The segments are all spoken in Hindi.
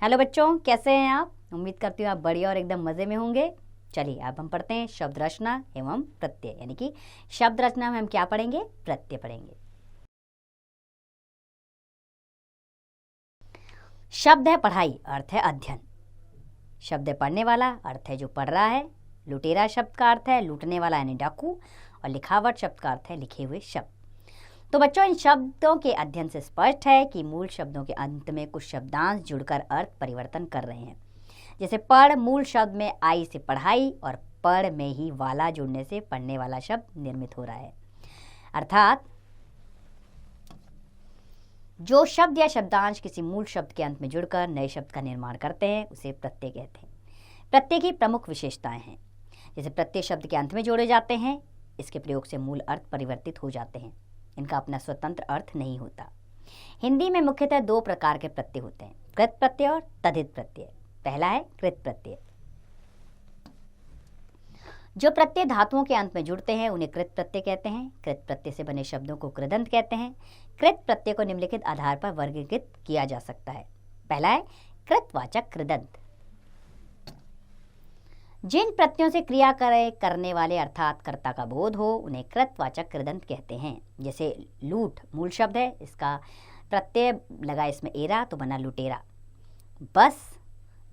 हेलो बच्चों, कैसे हैं आप। उम्मीद करती हूँ आप बढ़िया और एकदम मज़े में होंगे। चलिए अब हम पढ़ते हैं शब्द रचना एवं प्रत्यय। यानी कि शब्द रचना में हम क्या पढ़ेंगे, प्रत्यय पढ़ेंगे। शब्द है पढ़ाई, अर्थ है अध्ययन। शब्द है पढ़ने वाला, अर्थ है जो पढ़ रहा है। लुटेरा शब्द का अर्थ है लूटने वाला यानी डाकू, और लिखावट शब्द का अर्थ है लिखे हुए शब्द। तो बच्चों, इन शब्दों के अध्ययन से स्पष्ट है कि मूल शब्दों के अंत में कुछ शब्दांश जुड़कर अर्थ परिवर्तन कर रहे हैं। जैसे पढ़ मूल शब्द में आई से पढ़ाई, और पढ़ में ही वाला जुड़ने से पढ़ने वाला शब्द निर्मित हो रहा है। अर्थात जो शब्द या शब्दांश किसी मूल शब्द के अंत में जुड़कर नए शब्द का निर्माण करते हैं उसे प्रत्यय कहते हैं। प्रत्यय की प्रमुख विशेषताएं हैं। जैसे प्रत्यय शब्द के अंत में जोड़े जाते हैं, इसके प्रयोग से मूल अर्थ परिवर्तित हो जाते हैं। इनका अपना स्वतंत्र अर्थ नहीं होता। हिंदी में मुख्यतः दो प्रकार के प्रत्यय होते हैं, कृत प्रत्यय और तद्धित प्रत्यय। पहला है कृत प्रत्यय। जो प्रत्यय धातुओं के अंत में जुड़ते हैं उन्हें कृत प्रत्यय कहते हैं। कृत प्रत्यय से बने शब्दों को कृदंत कहते हैं। कृत प्रत्यय को निम्नलिखित आधार पर वर्गीकृत किया जा सकता है। पहला है कृतवाचक कृदंत। जिन प्रत्ययों से क्रिया करने वाले अर्थात कर्ता का बोध हो उन्हें कृतवाचक कृदंत कहते हैं। जैसे लूट मूल शब्द है, इसका प्रत्यय लगा इसमें एरा तो बना लुटेरा। बस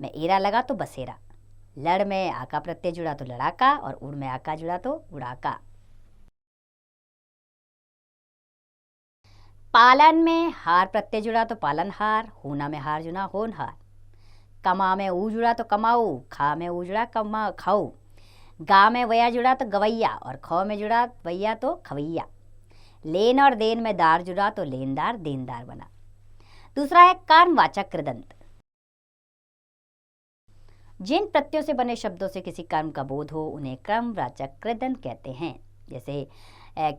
में एरा लगा तो बसेरा। लड़ में आका प्रत्यय जुड़ा तो लड़ाका, और उड़ में आका जुड़ा तो उड़ाका। पालन में हार प्रत्यय जुड़ा तो पालनहार। होना में हार जुड़ा होनहार। कमा में ऊ जुड़ा तो कमाऊ। खा में ऊ जुड़ा कमा खाऊ। गा में वया जुड़ा तो गवैया, और खौ में जुड़ा वैया तो खवैया। लेन और देन में दार जुड़ा तो लेनदार देनदार बना। दूसरा है कर्मवाचक कृदंत। जिन प्रत्ययों से बने शब्दों से किसी कर्म का बोध हो उन्हें कर्मवाचक कृदंत कहते हैं। जैसे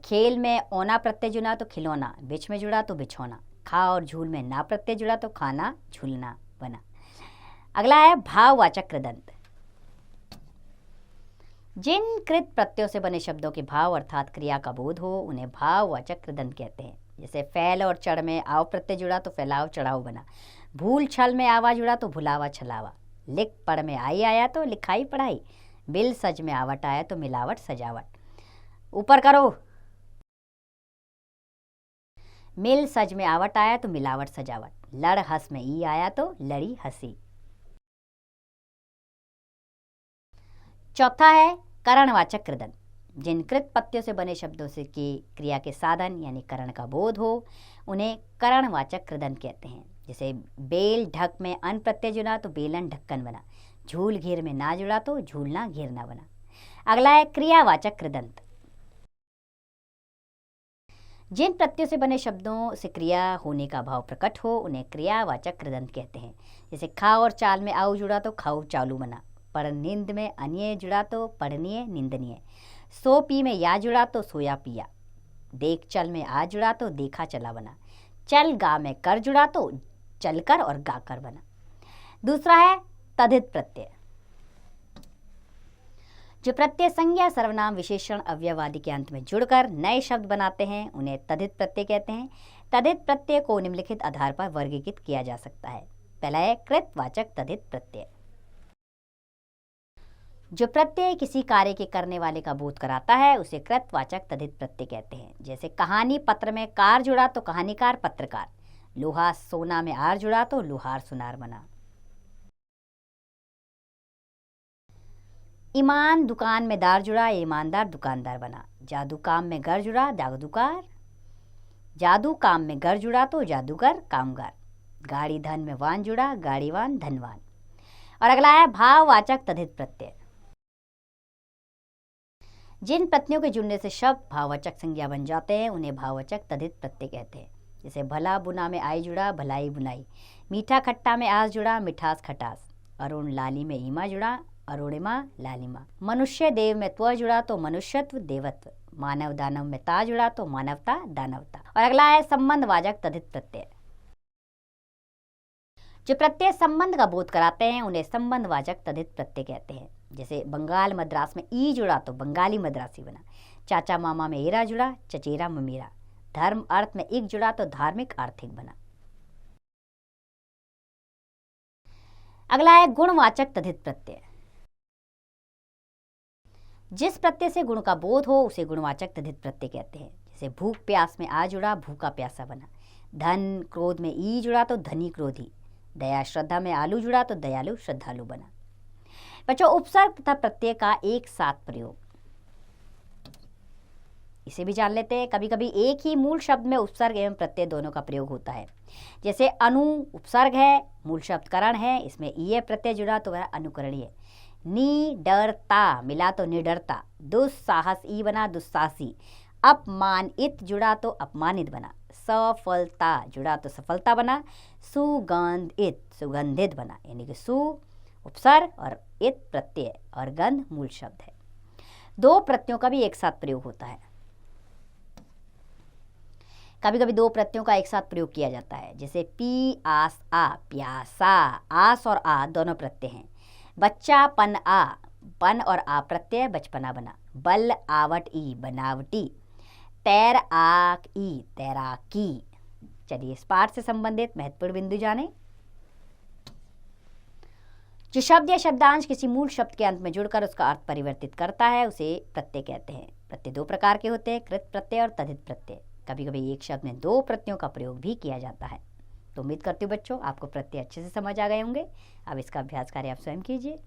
खेल में ओना प्रत्यय जुड़ा तो खिलौना, बिछ में जुड़ा तो बिछौना। खा और झूल में ना प्रत्यय जुड़ा तो खाना झूलना बना। अगला है भाववाचक कृदंत। जिन कृत प्रत्ययों से बने शब्दों के भाव अर्थात क्रिया का बोध हो उन्हें भाववाचक कृदंत कहते हैं। जैसे फैल और चढ़ में आव प्रत्यय जुड़ा तो फैलाव चढ़ाव बना। भूल छल में आवा जुड़ा तो भुलावा छलावा। लिख पढ़ में आई आया तो लिखाई पढ़ाई। बिल सज में आवट आया तो मिलावट सजावट। ऊपर करो। मिल सज में आवट आया तो मिलावट सजावट। लड़ हंस में ई आया तो लड़ी हंसी। चौथा है करणवाचक कृदंत। जिन कृत प्रत्ययों से बने शब्दों से की क्रिया के साधन यानी करण का बोध हो उन्हें करणवाचक कृदंत कहते हैं। जैसे बेल ढक में अन प्रत्यय जुड़ा तो बेलन ढक्कन बना। झूल घेर में ना जुड़ा तो झूलना घेरना बना। अगला है क्रियावाचक कृदंत। जिन प्रत्ययों से बने शब्दों से क्रिया होने का भाव प्रकट हो उन्हें क्रियावाचक कृदंत कहते हैं। जैसे खा और चाल में आऊ जुड़ा तो खाऊ चालू बना। पढ़ नींद में अन्य जुड़ा तो पढ़नीय निंदनीय। सो पी में या जुड़ा तो सोया पिया। देख चल में आ जुड़ा तो देखा चला बना। चल गा में कर जुड़ा तो चलकर और गाकर बना। दूसरा है तद्धित प्रत्यय। जो प्रत्यय संज्ञा सर्वनाम विशेषण अव्ययवादी के अंत में जुड़कर नए शब्द बनाते हैं उन्हें तद्धित प्रत्यय कहते हैं। तद्धित प्रत्यय को निम्नलिखित आधार पर वर्गीकृत किया जा सकता है। पहला है कृतवाचक तद्धित प्रत्यय। जो प्रत्यय किसी कार्य के करने वाले का बोध कराता है उसे कृतवाचक तद्धित प्रत्यय कहते हैं। जैसे कहानी पत्र में कार जुड़ा तो कहानीकार पत्रकार। लोहा सोना में आर जुड़ा तो लोहार सुनार बना। ईमान दुकान में दार जुड़ा ईमानदार दुकानदार बना। जादू काम में घर जुड़ा जादूकार। जादू काम में घर जुड़ा तो जादूगर कामगार। गाड़ी धन में वान जुड़ा गाड़ीवान धनवान। और अगला है भाववाचक तद्धित प्रत्यय। जिन प्रत्ययों के जुड़ने से शब्द भाववाचक संज्ञा बन जाते हैं उन्हें भाववाचक तद्धित प्रत्यय कहते हैं। जैसे भला बुना में आई जुड़ा भलाई बुनाई। मीठा खट्टा में आस जुड़ा मिठास खटास। अरुण लाली में ईमा जुड़ा अरुणिमा लालिमा। मनुष्य देव में त्व जुड़ा तो मनुष्यत्व देवत्व। मानव दानव में ता जुड़ा तो मानवता दानवता। और अगला है संबंधवाचक तद्धित प्रत्यय। जो प्रत्यय संबंध का बोध कराते हैं उन्हें संबंधवाचक तद्धित प्रत्यय कहते हैं। जैसे बंगाल मद्रास में ई जुड़ा तो बंगाली मद्रासी बना। चाचा मामा में एरा जुड़ा चचेरा ममेरा। धर्म अर्थ में इक जुड़ा तो धार्मिक आर्थिक बना। अगला है गुणवाचक तद्धित प्रत्यय। जिस प्रत्यय से गुण का बोध हो उसे गुणवाचक तद्धित प्रत्यय कहते हैं। जैसे भूख प्यास में आ जुड़ा, भूखा प्यासा बना। धन क्रोध में ई जुड़ा तो धनी क्रोधी। दया श्रद्धा में आलू जुड़ा तो दयालु श्रद्धालु बना। बच्चों, उपसर्ग तथा प्रत्यय का एक साथ प्रयोग, इसे भी जान लेते हैं। कभी कभी एक ही मूल शब्द में उपसर्ग एवं प्रत्यय दोनों का प्रयोग होता है। जैसे अनु उपसर्ग है, मूल शब्द करण है, इसमें ईय प्रत्यय जुड़ा तो वह अनुकरणीय। नि डरता मिला तो निडरता। दुस्साहस ई बना दुस्साहसी। अपमानित जुड़ा तो अपमानित बना। सफलता जुड़ा तो सफलता बना। सुगंधित सुगंधित बना। यानी कि सु उपसर्ग और इत प्रत्यय और गंध मूल शब्द है। दो प्रत्ययों का भी एक साथ प्रयोग होता है। कभी कभी दो प्रत्ययों का एक साथ प्रयोग किया जाता है। जैसे पी आस आ प्यासा। आस और आ दोनों प्रत्यय हैं। बच्चा पन आ, पन और आ प्रत्यय बचपना बना। बल आवट ई बनावटी। तैर आक ई तैराकी। चलिए इस पाठ से संबंधित महत्वपूर्ण बिंदु जाने। जो शब्द या शब्दांश किसी मूल शब्द के अंत में जुड़कर उसका अर्थ परिवर्तित करता है उसे प्रत्यय कहते हैं। प्रत्यय दो प्रकार के होते हैं, कृत प्रत्यय और तद्धित प्रत्यय। कभी कभी एक शब्द में दो प्रत्ययों का प्रयोग भी किया जाता है। तो उम्मीद करती हूँ बच्चों आपको प्रत्यय अच्छे से समझ आ गए होंगे। अब इसका अभ्यास कार्य आप स्वयं कीजिए।